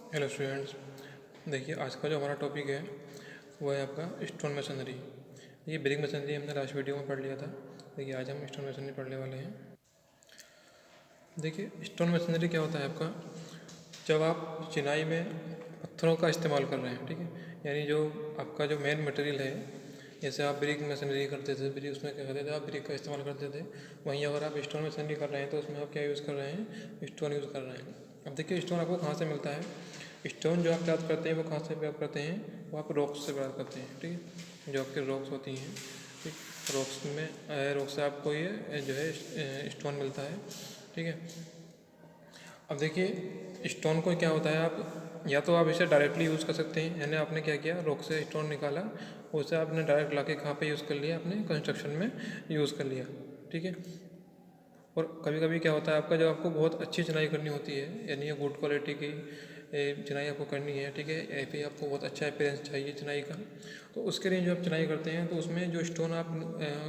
Hello students. देखिए आज का जो हमारा टॉपिक है वो है आपका स्टोन मशीनरी। ये ब्रिक मशीनरी हमने लास्ट वीडियो में पढ़ लिया था। देखिए आज हम स्टोन मशीनरी पढ़ने वाले हैं। देखिए स्टोन मशीनरी क्या होता है आपका, जब आप चिनाई में पत्थरों का इस्तेमाल कर रहे हैं, ठीक है, यानी जो आपका जो मेन मटेरियल है, जैसे आप ब्रिक मशीनरी करते थे, ब्रिक उसमें क्या करते थे, आप ब्रिक का इस्तेमाल करते थे, वहीं अगर आप स्टोन मशीनरी कर रहे हैं तो उसमें आप क्या यूज़ कर रहे हैं, स्टोन यूज़ कर रहे हैं। अब देखिए स्टोन आपको कहाँ से मिलता है। स्टोन जो आप प्राप्त करते हैं वो कहाँ से प्राप्त करते हैं, वो आप रॉक्स से प्राप्त करते हैं, ठीक है, जो आपके रॉक्स होती हैं, ठीक, रॉक्स में रॉक से आपको ये जो है स्टोन मिलता है, ठीक है। अब देखिए स्टोन को क्या होता है, आप या तो आप इसे डायरेक्टली यूज़ कर सकते हैं, यानी आपने क्या किया, रॉक से स्टोन निकाला, उसे आपने डायरेक्ट लाके कहाँ पे यूज़ कर लिया, अपने कंस्ट्रक्शन में यूज़ कर लिया, ठीक है। और कभी कभी क्या होता है आपका, जब आपको बहुत अच्छी चिनाई करनी होती है, यानी गुड क्वालिटी की चिनाई आपको करनी है, ठीक है, या फिर आपको बहुत अच्छा अपीयरेंस चाहिए चिनाई का, तो उसके लिए जो आप चिनाई करते हैं तो उसमें जो स्टोन आप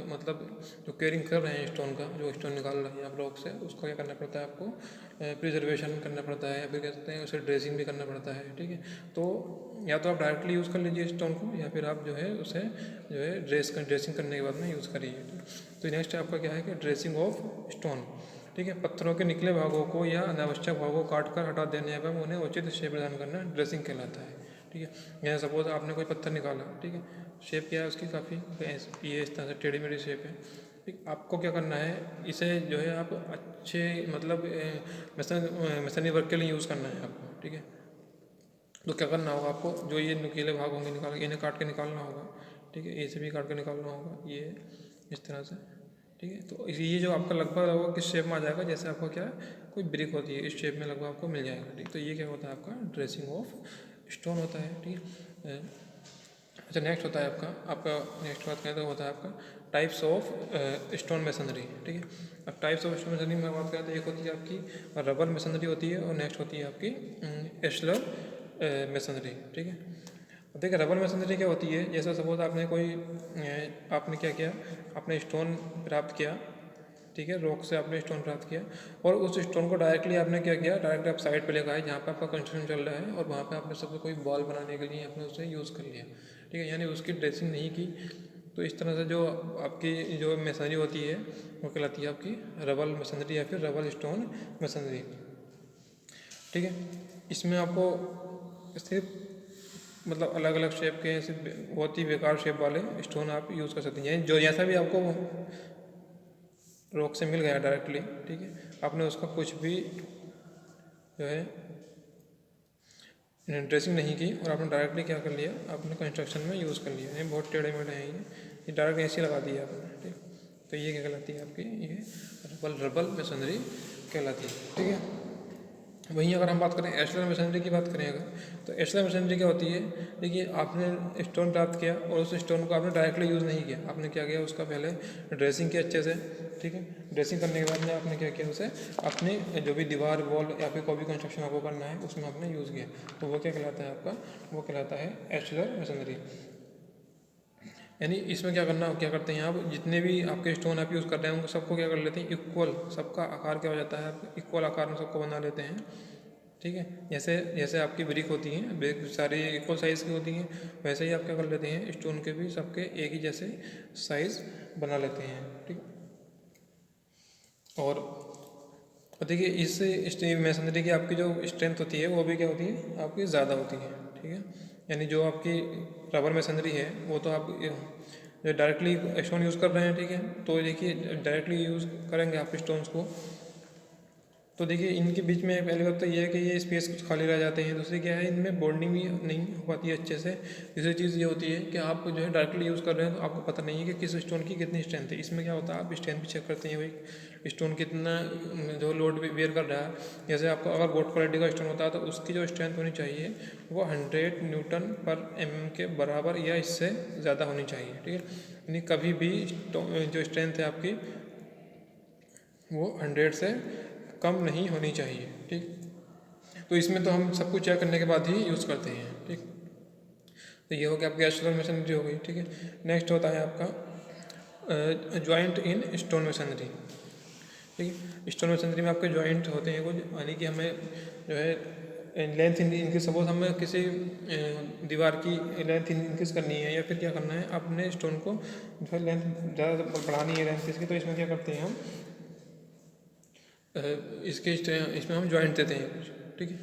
मतलब जो केयरिंग कर रहे हैं स्टोन का, जो स्टोन निकाल रहे हैं आप रॉक से, उसको क्या करना पड़ता है आपको, प्रिजर्वेशन करना पड़ता है, या फिर कह सकते हैं उसे ड्रेसिंग भी करना पड़ता है, ठीक है। तो या तो आप डायरेक्टली यूज़ कर लीजिए स्टोन को, या फिर आप जो है उसे जो है ड्रेसिंग करने के बाद में यूज़ करिए। तो नेक्स्ट आपका क्या है कि ड्रेसिंग ऑफ स्टोन, ठीक है, पत्थरों के निकले भागों को या अनावश्यक भागों को काट कर हटा देने एवं उन्हें उचित शेप प्रदान करना ड्रेसिंग कहलाता है, ठीक है। जैसे सपोज आपने कोई पत्थर निकाला, ठीक है, शेप क्या है उसकी, काफ़ी ये इस तरह से टेढ़ी मेढ़ी शेप है, ठीक, आपको क्या करना है, इसे जो है आप अच्छे मतलब मशीनरी वर्क के लिए यूज़ करना है आपको, ठीक है। तो क्या करना होगा आपको, जो ये नुकीले भाग होंगे निकाल इन्हें काट के निकालना होगा, ठीक है, ये से भी काट के निकालना होगा, ये इस तरह से, ठीक है। तो ये जो आपका लगभग किस शेप में आ जाएगा, जैसे आपका क्या है, कोई ब्रिक होती है, इस शेप में लगभग आपको मिल जाएगा, ठीक। तो ये क्या होता है आपका ड्रेसिंग ऑफ स्टोन होता है, ठीक है। अच्छा नेक्स्ट होता है आपका नेक्स्ट बात करें तो होता है आपका टाइप्स ऑफ स्टोन मशीनरी, ठीक है। अब टाइप्स ऑफ स्टोन मशीनरी में बात करें तो एक होती है आपकी रबर मशीनरी होती है, और नेक्स्ट होती है आपकी एशलर मशीनरी, ठीक है। अब देखिए रबर मशीनरी क्या होती है, जैसे सपोज आपने आपने क्या किया, आपने स्टोन प्राप्त किया, ठीक है, रॉक से आपने स्टोन प्राप्त किया, और उस स्टोन को डायरेक्टली आपने क्या किया, डायरेक्ट आप साइड पे लेकर आए जहाँ पे आपका कंस्ट्रक्शन चल रहा है, और वहाँ पे आपने सबसे कोई बॉल बनाने के लिए आपने उसे यूज़ कर लिया, ठीक है, यानी उसकी ड्रेसिंग नहीं की। तो इस तरह से जो आपकी जो मशीनरी होती है वो कहलाती है आपकी रबर मशीनरी या फिर रबर स्टोन मशीनरी, ठीक है। इसमें आपको सिर्फ मतलब अलग अलग शेप के ऐसे बहुत ही बेकार शेप वाले स्टोन आप यूज़ कर सकते हैं, यानी जो जैसा भी आपको रॉक से मिल गया डायरेक्टली, ठीक है, आपने उसका कुछ भी जो है ड्रेसिंग नहीं की, और आपने डायरेक्टली क्या कर लिया, आपने कंस्ट्रक्शन में यूज़ कर लिया, ये बहुत टेढ़े मेढ़े हैं, ये डायरेक्ट ऐसे लगा दिया आपने, ठीक। तो ये क्या कहलाती है आपकी, ये रबल मशीनरी कहलाती है, ठीक है। वहीं अगर हम बात करें एशलर मशीनरी की बात करें अगर, तो एशलर मशीनरी क्या होती है, देखिए आपने स्टोन प्राप्त किया और उस स्टोन को आपने डायरेक्टली यूज़ नहीं किया, आपने क्या किया, उसका पहले ड्रेसिंग किया अच्छे से, ठीक है। ड्रेसिंग करने के बाद में आपने क्या किया, उसे अपने जो भी दीवार वॉल या फिर कोई भी कंस्ट्रक्शन आपको करना है उसमें आपने यूज़ किया, तो वो क्या कहलाता है आपका, वो कहलाता है एशलर मशीनरी। यानी इसमें क्या करते हैं आप, जितने भी आपके स्टोन आप यूज़ कर रहे हैं उनको सबको क्या कर लेते हैं, इक्वल, सबका आकार क्या हो जाता है, आप इक्वल आकार में सबको बना लेते हैं, ठीक है। जैसे जैसे आपकी ब्रिक होती हैं, ब्रिक सारी इक्वल साइज़ की होती हैं, वैसे ही आप क्या कर लेते हैं, स्टोन के भी सबके एक ही जैसे साइज़ बना लेते हैं, ठीक। और देखिए इस मशीनरी की आपकी जो स्ट्रेंथ होती है वो भी क्या होती है, आपकी ज़्यादा होती है, ठीक है। यानी जो आपकी रबर मशीनरी है वो तो आप जो डायरेक्टली स्टोन यूज़ कर रहे हैं, ठीक है, तो देखिए डायरेक्टली यूज़ करेंगे आप स्टोन्स को, तो देखिए इनके बीच में पहली बात तो ये है कि ये स्पेस कुछ खाली रह जाते हैं, दूसरी क्या है, इनमें बॉन्डिंग भी नहीं हो पाती है अच्छे से। तीसरी चीज़ ये होती है कि आप जो है डायरेक्टली यूज़ कर रहे हैं तो आपको पता नहीं है कि किस स्टोन की कितनी स्ट्रेंथ है। इसमें क्या होता है, आप स्ट्रेंथ भी चेक करते हैं, भाई स्टोन कितना जो लोड बेयर कर रहा है। जैसे आपको अगर गुड क्वालिटी का स्टोन होता है तो उसकी जो स्ट्रेंथ होनी चाहिए वो 100 न्यूटन पर mm के बराबर या इससे ज़्यादा होनी चाहिए, ठीक है। यानी कभी भी जो स्ट्रेंथ है आपकी वो 100 से कम नहीं होनी चाहिए, ठीक। तो इसमें तो हम सब कुछ चेक करने के बाद ही यूज़ करते हैं, ठीक। तो ये हो गया आपकी एशलर मशीनरी हो गई, ठीक है। नेक्स्ट होता है आपका जॉइंट इन स्टोन मशीनरी, ठीक है। स्टोन मशीनरी में आपके जॉइंट होते हैं कुछ, यानी कि हमें जो है लेंथ इंक्रीज, सपोज हमें किसी दीवार की लेंथ इंक्रीज करनी है या फिर क्या करना है, अपने स्टोन को जो है लेंथ ज़्यादा बढ़ानी है लेंथ इसकी, तो इसमें क्या करते हैं हम इसमें हम जॉइंट देते हैं कुछ, ठीक है।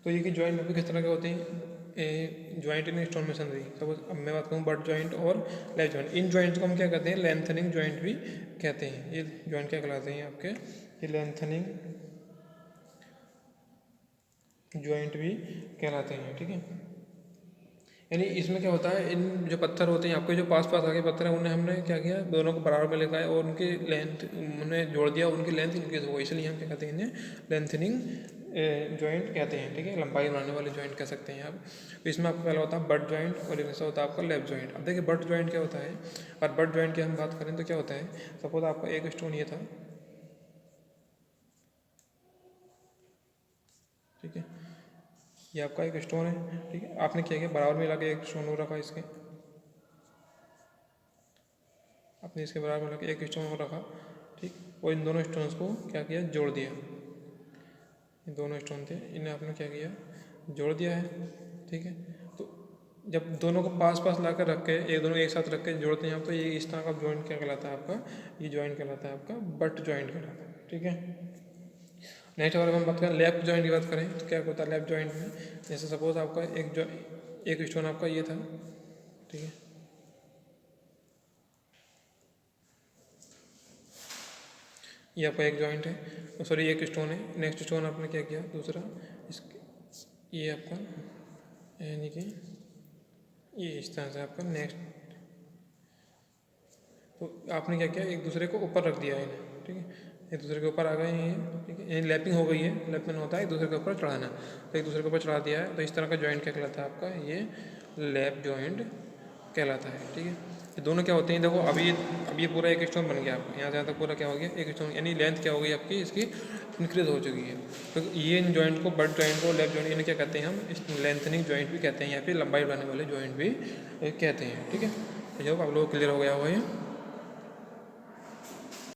तो ये कि जॉइंट अभी किस तरह के होते हैं, joint in stone masonry. Suppose अब मैं बात करूँ बट जॉइंट और लेफ्ट जॉइंट, इन जॉइंट को हम क्या कहते हैं, लेंथनिंग जॉइंट भी कहते हैं। ये जॉइंट क्या कहलाते हैं आपके, ये लेंथनिंग जॉइंट भी कहलाते हैं, ठीक है। यानी इसमें क्या होता है, इन जो पत्थर होते हैं आपके, जो पास पास आगे पत्थर हैं, उन्हें हमने क्या किया, दोनों को बराबर में लेकर आए और उनकी लेंथ उन्हें जोड़ दिया, उनकी लेंथ इंक्रीज हो गई, इसलिए हम क्या कहते हैं इन्हें लेंथनिंग जॉइंट कहते हैं, ठीक है। लंबाई बढ़ाने वाले जॉइंट कह सकते हैं आप। तो इसमें आपका पहला होता है बट जॉइंट और दूसरा होता है आपका लेफ्ट जॉइंट। अब देखिए बट जॉइंट क्या होता है, और बट जॉइंट की हम बात करें तो क्या होता है, सपोज आपका एक स्टोन ये था, ठीक है, ये आपका एक स्टोन है, ठीक है। आपने क्या किया, बराबर मिला के एक स्टोन को रखा इसके, आपने इसके बराबर मिला के एक स्टोन को रखा, ठीक। और इन दोनों स्टोन्स को क्या किया, जोड़ दिया। ये दोनों स्टोन थे, इन्हें आपने क्या किया, जोड़ दिया है, ठीक है। तो जब दोनों को पास पास ला कर रख के, एक दोनों एक साथ रख के जोड़ते हैं आप, तो ये इस तरह का जॉइंट क्या कहलाता है आपका, ये जॉइंट कहलाता है आपका बट जॉइंट कहलाता है, ठीक है। नेक्स्ट अगर हम बात करें लेफ्ट जॉइंट की बात करें तो क्या होता है लेफ्ट जॉइंट में, जैसे सपोज आपका एक स्टोन आपका ये था, ठीक है, ये आपका एक जॉइंट है, सॉरी एक स्टोन है। नेक्स्ट स्टोन आपने क्या किया दूसरा, इस ये आपका यानी कि ये इस तरह से आपका नेक्स्ट, तो आपने क्या किया, एक दूसरे को ऊपर रख दिया है इन्हें, ठीक है, एक दूसरे के ऊपर आ गए हैं ये, ठीक है, यानी लैपिंग हो गई है। लैपिंग होता है एक दूसरे के ऊपर चढ़ाना, तो एक दूसरे के ऊपर चढ़ा दिया है, तो इस तरह का जॉइंट क्या कहलाता है आपका, ये लैप जॉइंट कहलाता है, ठीक है। ये दोनों क्या होते हैं, देखो अब ये पूरा एक स्टोन बन गया आपका, यहाँ से यहाँ तक पूरा क्या हो गया एक स्टोन, यानी लेंथ क्या हो गई आपकी इसकी इंक्रीज हो चुकी है। तो ये इन जॉइंट को बट जॉइंट को लेफ्ट जॉइंट इन्हें क्या कहते हैं हम, इस लेंथनिंग जॉइंट भी कहते हैं या फिर लंबाई बढ़ाने वाले जॉइंट भी कहते हैं, ठीक है। तो जब आप लोग क्लियर हो गया होगा ये।